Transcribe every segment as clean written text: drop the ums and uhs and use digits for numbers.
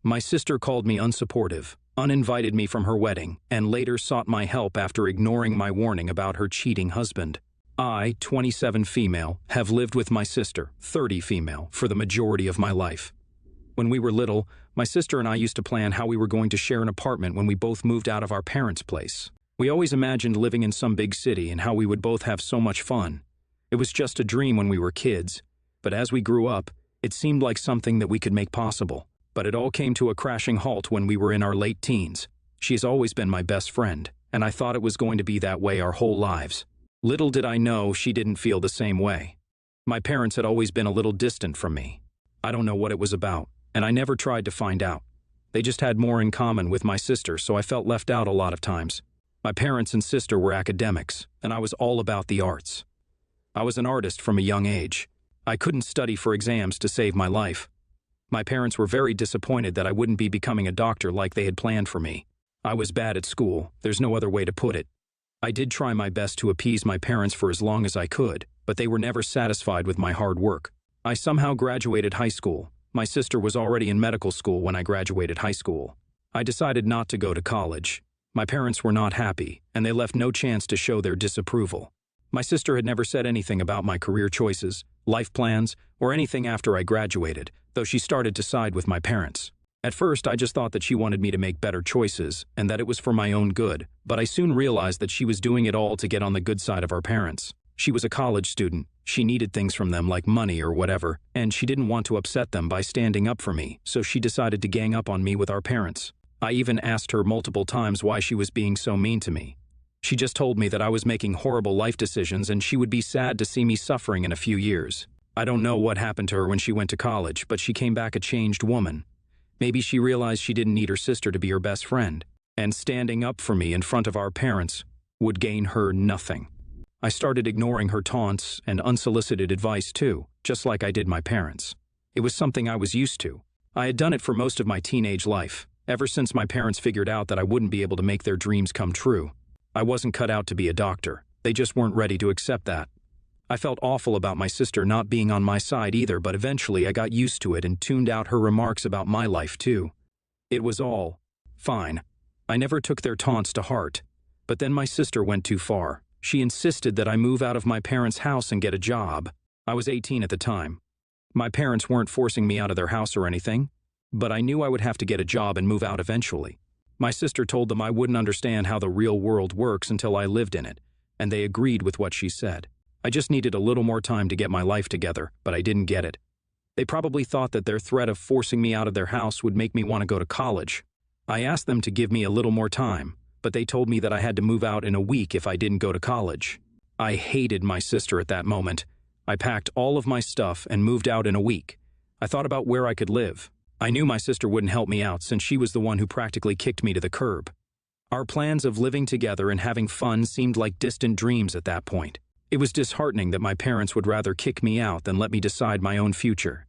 My sister called me unsupportive, uninvited me from her wedding, and later sought my help after ignoring my warning about her cheating husband. I, 27 female, have lived with my sister, 30 female, for the majority of my life. When we were little, my sister and I used to plan how we were going to share an apartment when we both moved out of our parents' place. We always imagined living in some big city and how we would both have so much fun. It was just a dream when we were kids, but as we grew up, it seemed like something that we could make possible. But it all came to a crashing halt when we were in our late teens. She has always been my best friend, and I thought it was going to be that way our whole lives. Little did I know she didn't feel the same way. My parents had always been a little distant from me. I don't know what it was about, and I never tried to find out. They just had more in common with my sister, so I felt left out a lot of times. My parents and sister were academics, and I was all about the arts. I was an artist from a young age. I couldn't study for exams to save my life. My parents were very disappointed that I wouldn't be becoming a doctor like they had planned for me. I was bad at school, there's no other way to put it. I did try my best to appease my parents for as long as I could, but they were never satisfied with my hard work. I somehow graduated high school. My sister was already in medical school when I graduated high school. I decided not to go to college. My parents were not happy, and they left no chance to show their disapproval. My sister had never said anything about my career choices, life plans, or anything after I graduated, though she started to side with my parents. At first, I just thought that she wanted me to make better choices, and that it was for my own good, but I soon realized that she was doing it all to get on the good side of our parents. She was a college student, she needed things from them like money or whatever, and she didn't want to upset them by standing up for me, so she decided to gang up on me with our parents. I even asked her multiple times why she was being so mean to me. She just told me that I was making horrible life decisions and she would be sad to see me suffering in a few years. I don't know what happened to her when she went to college, but she came back a changed woman. Maybe she realized she didn't need her sister to be her best friend, and standing up for me in front of our parents would gain her nothing. I started ignoring her taunts and unsolicited advice too, just like I did my parents. It was something I was used to. I had done it for most of my teenage life, ever since my parents figured out that I wouldn't be able to make their dreams come true. I wasn't cut out to be a doctor. They just weren't ready to accept that. I felt awful about my sister not being on my side either, but eventually I got used to it and tuned out her remarks about my life too. It was all fine. I never took their taunts to heart. But then my sister went too far. She insisted that I move out of my parents' house and get a job. I was 18 at the time. My parents weren't forcing me out of their house or anything, but I knew I would have to get a job and move out eventually. My sister told them I wouldn't understand how the real world works until I lived in it, and they agreed with what she said. I just needed a little more time to get my life together, but I didn't get it. They probably thought that their threat of forcing me out of their house would make me want to go to college. I asked them to give me a little more time, but they told me that I had to move out in a week if I didn't go to college. I hated my sister at that moment. I packed all of my stuff and moved out in a week. I thought about where I could live. I knew my sister wouldn't help me out since she was the one who practically kicked me to the curb. Our plans of living together and having fun seemed like distant dreams at that point. It was disheartening that my parents would rather kick me out than let me decide my own future.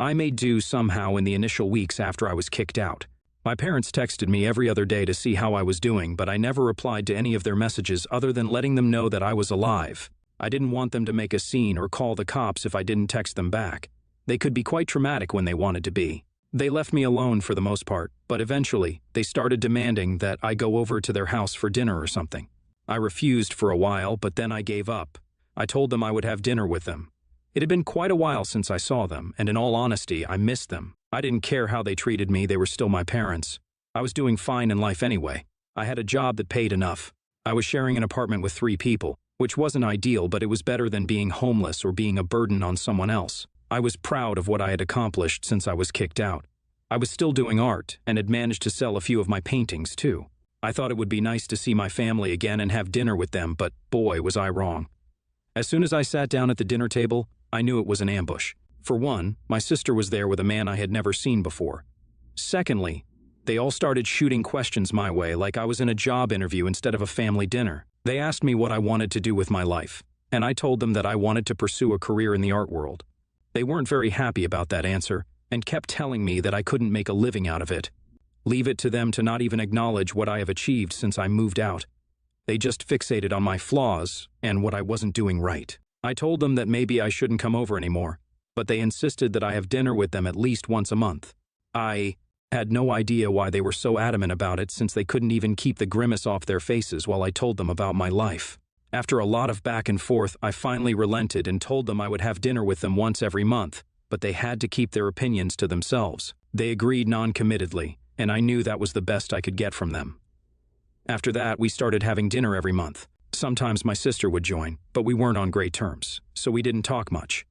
I made do somehow in the initial weeks after I was kicked out. My parents texted me every other day to see how I was doing, but I never replied to any of their messages other than letting them know that I was alive. I didn't want them to make a scene or call the cops if I didn't text them back. They could be quite traumatic when they wanted to be. They left me alone for the most part, but eventually, they started demanding that I go over to their house for dinner or something. I refused for a while, but then I gave up. I told them I would have dinner with them. It had been quite a while since I saw them, and in all honesty, I missed them. I didn't care how they treated me, they were still my parents. I was doing fine in life anyway. I had a job that paid enough. I was sharing an apartment with 3 people, which wasn't ideal, but it was better than being homeless or being a burden on someone else. I was proud of what I had accomplished since I was kicked out. I was still doing art and had managed to sell a few of my paintings too. I thought it would be nice to see my family again and have dinner with them, but boy, was I wrong. As soon as I sat down at the dinner table, I knew it was an ambush. For one, my sister was there with a man I had never seen before. Secondly, they all started shooting questions my way like I was in a job interview instead of a family dinner. They asked me what I wanted to do with my life, and I told them that I wanted to pursue a career in the art world. They weren't very happy about that answer and kept telling me that I couldn't make a living out of it. Leave it to them to not even acknowledge what I have achieved since I moved out. They just fixated on my flaws and what I wasn't doing right. I told them that maybe I shouldn't come over anymore, but they insisted that I have dinner with them at least once a month. I Had no idea why they were so adamant about it since they couldn't even keep the grimace off their faces while I told them about my life. After a lot of back and forth, I finally relented and told them I would have dinner with them once every month, but they had to keep their opinions to themselves. They agreed non-committedly, and I knew that was the best I could get from them. After that, we started having dinner every month. Sometimes my sister would join, but we weren't on great terms, so we didn't talk much.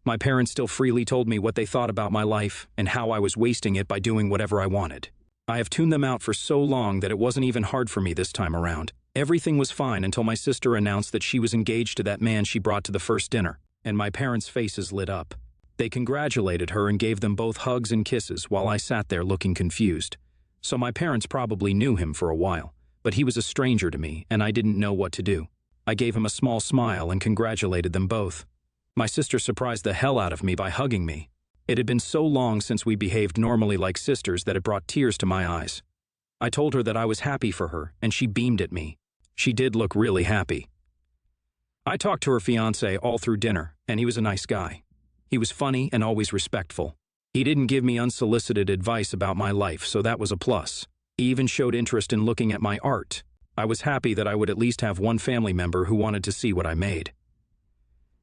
My parents still freely told me what they thought about my life and how I was wasting it by doing whatever I wanted. I have tuned them out for so long that it wasn't even hard for me this time around. Everything was fine until my sister announced that she was engaged to that man she brought to the first dinner, and my parents' faces lit up. They congratulated her and gave them both hugs and kisses while I sat there looking confused. So my parents probably knew him for a while, but he was a stranger to me and I didn't know what to do. I gave him a small smile and congratulated them both. My sister surprised the hell out of me by hugging me. It had been so long since we behaved normally like sisters that it brought tears to my eyes. I told her that I was happy for her, and she beamed at me. She did look really happy. I talked to her fiancé all through dinner, and he was a nice guy. He was funny and always respectful. He didn't give me unsolicited advice about my life, so that was a plus. He even showed interest in looking at my art. I was happy that I would at least have one family member who wanted to see what I made.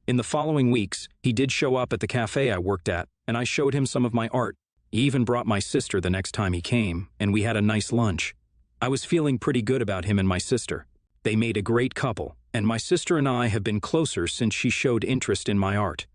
In the following weeks, he did show up at the cafe I worked at, and I showed him some of my art. He even brought my sister the next time he came, and we had a nice lunch. I was feeling pretty good about him and my sister. They made a great couple, and my sister and I have been closer since she showed interest in my art.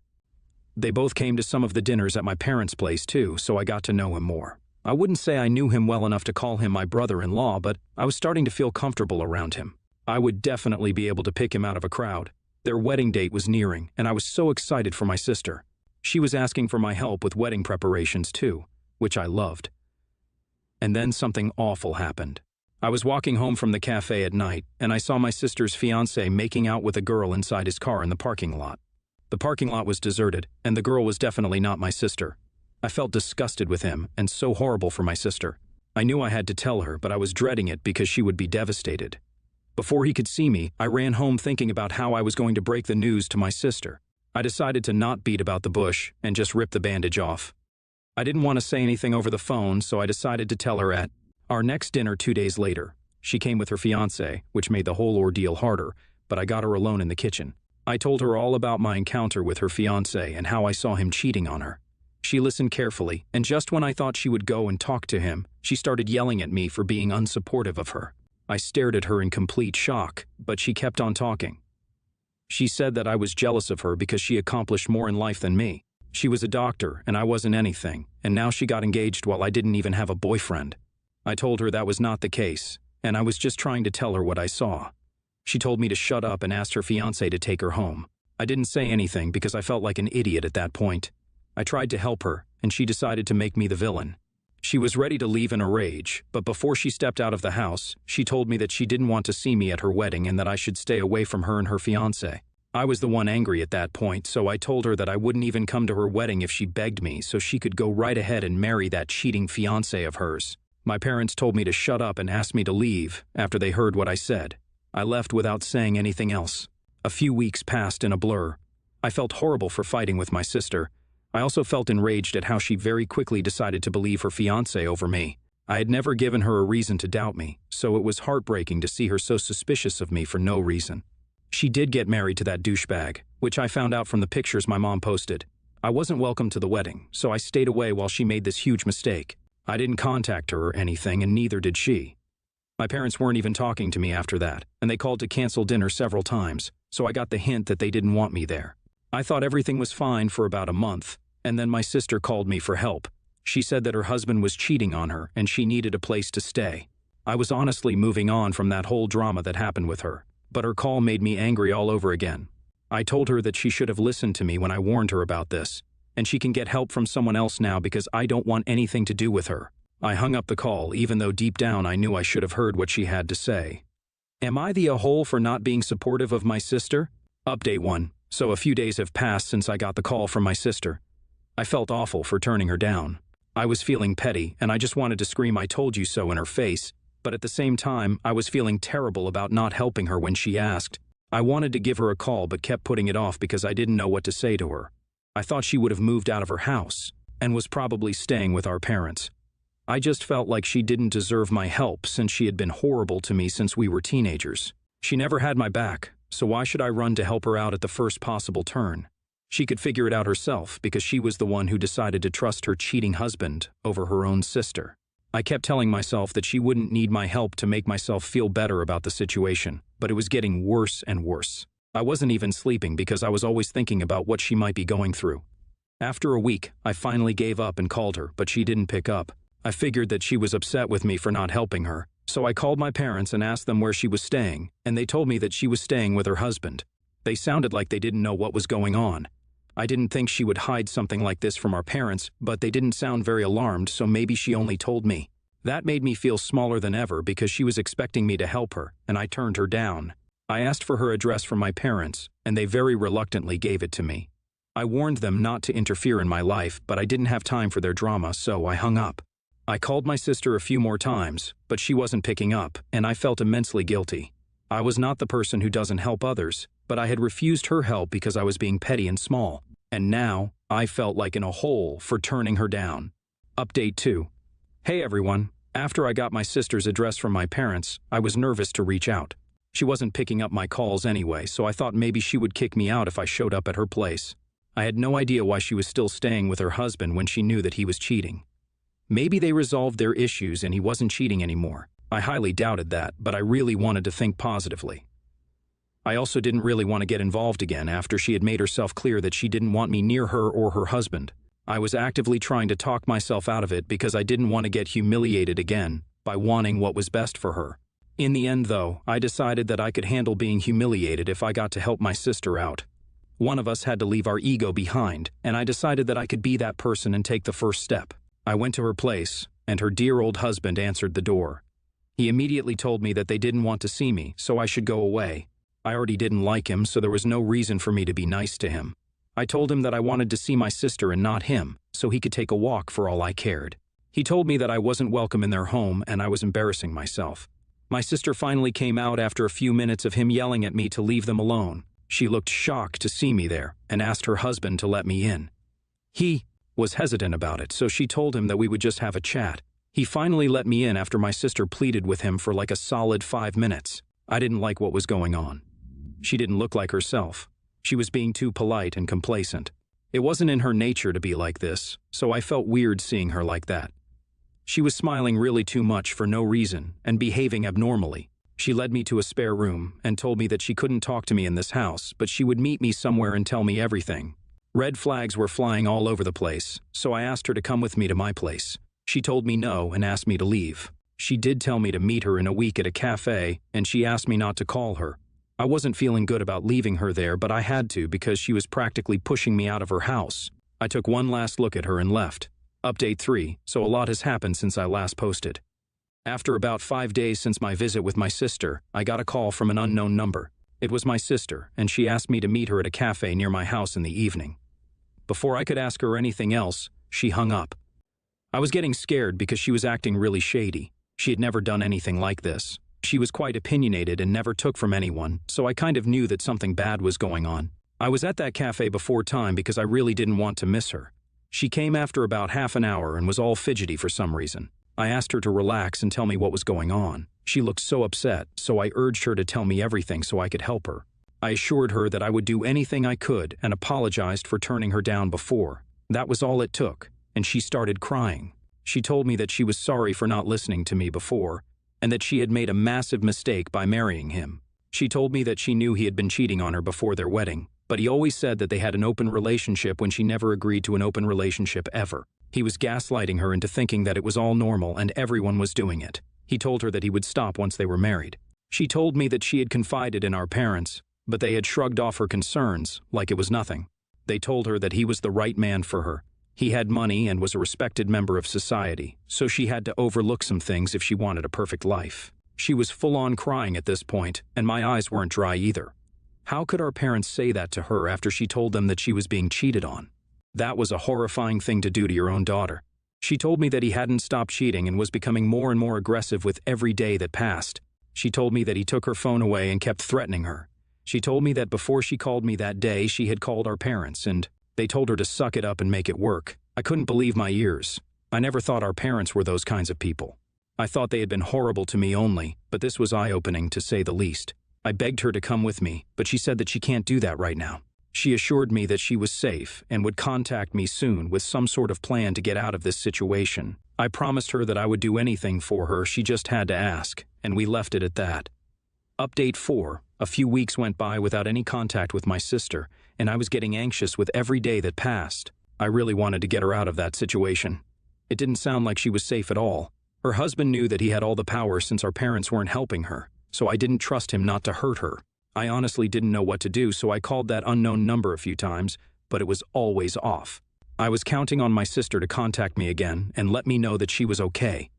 They both came to some of the dinners at my parents' place too, so I got to know him more. I wouldn't say I knew him well enough to call him my brother-in-law, but I was starting to feel comfortable around him. I would definitely be able to pick him out of a crowd. Their wedding date was nearing, and I was so excited for my sister. She was asking for my help with wedding preparations too, which I loved. And then something awful happened. I was walking home from the cafe at night, and I saw my sister's fiancé making out with a girl inside his car in the parking lot. The parking lot was deserted, and the girl was definitely not my sister. I felt disgusted with him, and so horrible for my sister. I knew I had to tell her, but I was dreading it because she would be devastated. Before he could see me, I ran home thinking about how I was going to break the news to my sister. I decided to not beat about the bush and just rip the bandage off. I didn't want to say anything over the phone, so I decided to tell her at our next dinner 2 days later. She came with her fiancé, which made the whole ordeal harder, but I got her alone in the kitchen. I told her all about my encounter with her fiancé and how I saw him cheating on her. She listened carefully, and just when I thought she would go and talk to him, she started yelling at me for being unsupportive of her. I stared at her in complete shock, but she kept on talking. She said that I was jealous of her because she accomplished more in life than me. She was a doctor, and I wasn't anything, and now she got engaged while I didn't even have a boyfriend. I told her that was not the case, and I was just trying to tell her what I saw. She told me to shut up and asked her fiancé to take her home. I didn't say anything because I felt like an idiot at that point. I tried to help her, and she decided to make me the villain. She was ready to leave in a rage, but before she stepped out of the house, she told me that she didn't want to see me at her wedding and that I should stay away from her and her fiancé. I was the one angry at that point, so I told her that I wouldn't even come to her wedding if she begged me, so she could go right ahead and marry that cheating fiancé of hers. My parents told me to shut up and asked me to leave after they heard what I said. I left without saying anything else. A few weeks passed in a blur. I felt horrible for fighting with my sister. I also felt enraged at how she very quickly decided to believe her fiancé over me. I had never given her a reason to doubt me, so it was heartbreaking to see her so suspicious of me for no reason. She did get married to that douchebag, which I found out from the pictures my mom posted. I wasn't welcome to the wedding, so I stayed away while she made this huge mistake. I didn't contact her or anything, and neither did she. My parents weren't even talking to me after that, and they called to cancel dinner several times, so I got the hint that they didn't want me there. I thought everything was fine for about a month, and then my sister called me for help. She said that her husband was cheating on her and she needed a place to stay. I was honestly moving on from that whole drama that happened with her, but her call made me angry all over again. I told her that she should have listened to me when I warned her about this, and she can get help from someone else now because I don't want anything to do with her. I hung up the call even though deep down I knew I should have heard what she had to say. Am I the a-hole for not being supportive of my sister? Update 1. So a few days have passed since I got the call from my sister. I felt awful for turning her down. I was feeling petty, and I just wanted to scream "I told you so" in her face, but at the same time, I was feeling terrible about not helping her when she asked. I wanted to give her a call but kept putting it off because I didn't know what to say to her. I thought she would have moved out of her house, and was probably staying with our parents. I just felt like she didn't deserve my help since she had been horrible to me since we were teenagers. She never had my back, so why should I run to help her out at the first possible turn? She could figure it out herself because she was the one who decided to trust her cheating husband over her own sister. I kept telling myself that she wouldn't need my help to make myself feel better about the situation, but it was getting worse and worse. I wasn't even sleeping because I was always thinking about what she might be going through. After a week, I finally gave up and called her, but she didn't pick up. I figured that she was upset with me for not helping her, so I called my parents and asked them where she was staying, and they told me that she was staying with her husband. They sounded like they didn't know what was going on. I didn't think she would hide something like this from our parents, but they didn't sound very alarmed, so maybe she only told me. That made me feel smaller than ever because she was expecting me to help her, and I turned her down. I asked for her address from my parents, and they very reluctantly gave it to me. I warned them not to interfere in my life, but I didn't have time for their drama, so I hung up. I called my sister a few more times, but she wasn't picking up, and I felt immensely guilty. I was not the person who doesn't help others, but I had refused her help because I was being petty and small. And now, I felt like in a hole for turning her down. Update 2. Hey everyone, after I got my sister's address from my parents, I was nervous to reach out. She wasn't picking up my calls anyway, so I thought maybe she would kick me out if I showed up at her place. I had no idea why she was still staying with her husband when she knew that he was cheating. Maybe they resolved their issues and he wasn't cheating anymore. I highly doubted that, but I really wanted to think positively. I also didn't really want to get involved again after she had made herself clear that she didn't want me near her or her husband. I was actively trying to talk myself out of it because I didn't want to get humiliated again by wanting what was best for her. In the end, though, I decided that I could handle being humiliated if I got to help my sister out. One of us had to leave our ego behind, and I decided that I could be that person and take the first step. I went to her place, and her dear old husband answered the door. He immediately told me that they didn't want to see me, so I should go away. I already didn't like him, so there was no reason for me to be nice to him. I told him that I wanted to see my sister and not him, so he could take a walk for all I cared. He told me that I wasn't welcome in their home and I was embarrassing myself. My sister finally came out after a few minutes of him yelling at me to leave them alone. She looked shocked to see me there and asked her husband to let me in. He was hesitant about it, so she told him that we would just have a chat. He finally let me in after my sister pleaded with him for like a solid 5 minutes. I didn't like what was going on. She didn't look like herself. She was being too polite and complacent. It wasn't in her nature to be like this, so I felt weird seeing her like that. She was smiling really too much for no reason and behaving abnormally. She led me to a spare room and told me that she couldn't talk to me in this house, but she would meet me somewhere and tell me everything. Red flags were flying all over the place, so I asked her to come with me to my place. She told me no and asked me to leave. She did tell me to meet her in a week at a cafe, and she asked me not to call her. I wasn't feeling good about leaving her there, but I had to because she was practically pushing me out of her house. I took one last look at her and left. Update 3, so a lot has happened since I last posted. After about 5 days since my visit with my sister, I got a call from an unknown number. It was my sister, and she asked me to meet her at a cafe near my house in the evening. Before I could ask her anything else, she hung up. I was getting scared because she was acting really shady. She had never done anything like this. She was quite opinionated and never took from anyone, so I kind of knew that something bad was going on. I was at that cafe before time because I really didn't want to miss her. She came after about half an hour and was all fidgety for some reason. I asked her to relax and tell me what was going on. She looked so upset, so I urged her to tell me everything so I could help her. I assured her that I would do anything I could and apologized for turning her down before. That was all it took, and she started crying. She told me that she was sorry for not listening to me before, and that she had made a massive mistake by marrying him. She told me that she knew he had been cheating on her before their wedding, but he always said that they had an open relationship when she never agreed to an open relationship ever. He was gaslighting her into thinking that it was all normal and everyone was doing it. He told her that he would stop once they were married. She told me that she had confided in our parents, but they had shrugged off her concerns like it was nothing. They told her that he was the right man for her. He had money and was a respected member of society, so she had to overlook some things if she wanted a perfect life. She was full-on crying at this point, and my eyes weren't dry either. How could our parents say that to her after she told them that she was being cheated on? That was a horrifying thing to do to your own daughter. She told me that he hadn't stopped cheating and was becoming more and more aggressive with every day that passed. She told me that he took her phone away and kept threatening her. She told me that before she called me that day, she had called our parents and they told her to suck it up and make it work. I couldn't believe my ears. I never thought our parents were those kinds of people. I thought they had been horrible to me only, but this was eye-opening to say the least. I begged her to come with me, but she said that she can't do that right now. She assured me that she was safe and would contact me soon with some sort of plan to get out of this situation. I promised her that I would do anything for her, she just had to ask, and we left it at that. Update 4. A few weeks went by without any contact with my sister, and I was getting anxious with every day that passed. I really wanted to get her out of that situation. It didn't sound like she was safe at all. Her husband knew that he had all the power since our parents weren't helping her, so I didn't trust him not to hurt her. I honestly didn't know what to do, so I called that unknown number a few times, but it was always off. I was counting on my sister to contact me again and let me know that she was okay.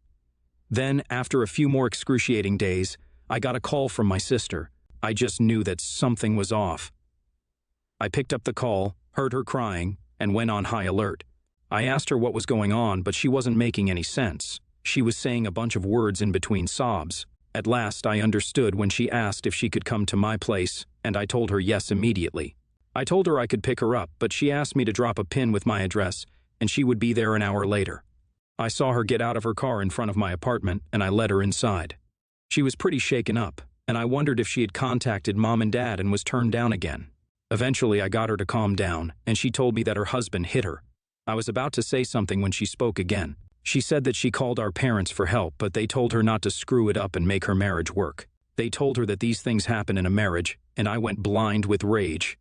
Then, after a few more excruciating days, I got a call from my sister. I just knew that something was off. I picked up the call, heard her crying, and went on high alert. I asked her what was going on, but she wasn't making any sense. She was saying a bunch of words in between sobs. At last, I understood when she asked if she could come to my place, and I told her yes immediately. I told her I could pick her up, but she asked me to drop a pin with my address, and she would be there an hour later. I saw her get out of her car in front of my apartment, and I led her inside. She was pretty shaken up, and I wondered if she had contacted Mom and Dad and was turned down again. Eventually, I got her to calm down, and she told me that her husband hit her. I was about to say something when she spoke again. She said that she called our parents for help, but they told her not to screw it up and make her marriage work. They told her that these things happen in a marriage, and I went blind with rage.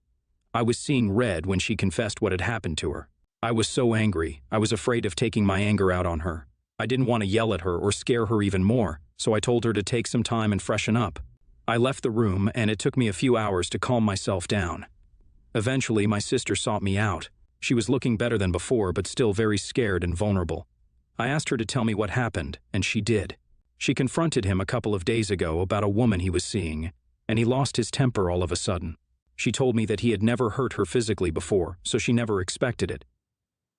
I was seeing red when she confessed what had happened to her. I was so angry, I was afraid of taking my anger out on her. I didn't want to yell at her or scare her even more, so I told her to take some time and freshen up. I left the room, and it took me a few hours to calm myself down. Eventually, my sister sought me out. She was looking better than before, but still very scared and vulnerable. I asked her to tell me what happened, and she did. She confronted him a couple of days ago about a woman he was seeing, and he lost his temper all of a sudden. She told me that he had never hurt her physically before, so she never expected it.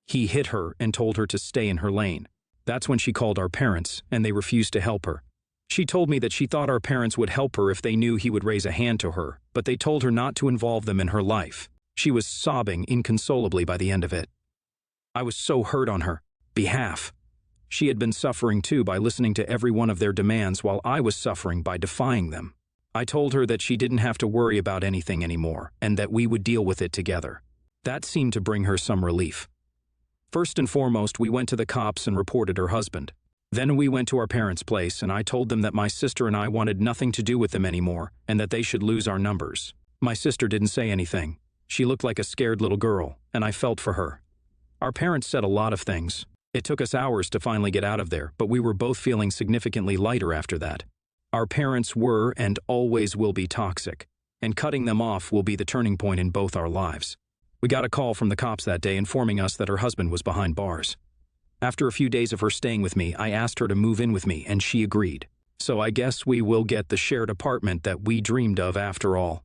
He hit her and told her to stay in her lane. That's when she called our parents, and they refused to help her. She told me that she thought our parents would help her if they knew he would raise a hand to her, but they told her not to involve them in her life. She was sobbing inconsolably by the end of it. I was so hurt on her behalf. She had been suffering too by listening to every one of their demands while I was suffering by defying them. I told her that she didn't have to worry about anything anymore, and that we would deal with it together. That seemed to bring her some relief. First and foremost, we went to the cops and reported her husband. Then we went to our parents' place, and I told them that my sister and I wanted nothing to do with them anymore, and that they should lose our numbers. My sister didn't say anything. She looked like a scared little girl, and I felt for her. Our parents said a lot of things. It took us hours to finally get out of there, but we were both feeling significantly lighter after that. Our parents were and always will be toxic, and cutting them off will be the turning point in both our lives. We got a call from the cops that day informing us that her husband was behind bars. After a few days of her staying with me, I asked her to move in with me, and she agreed. So I guess we will get the shared apartment that we dreamed of after all.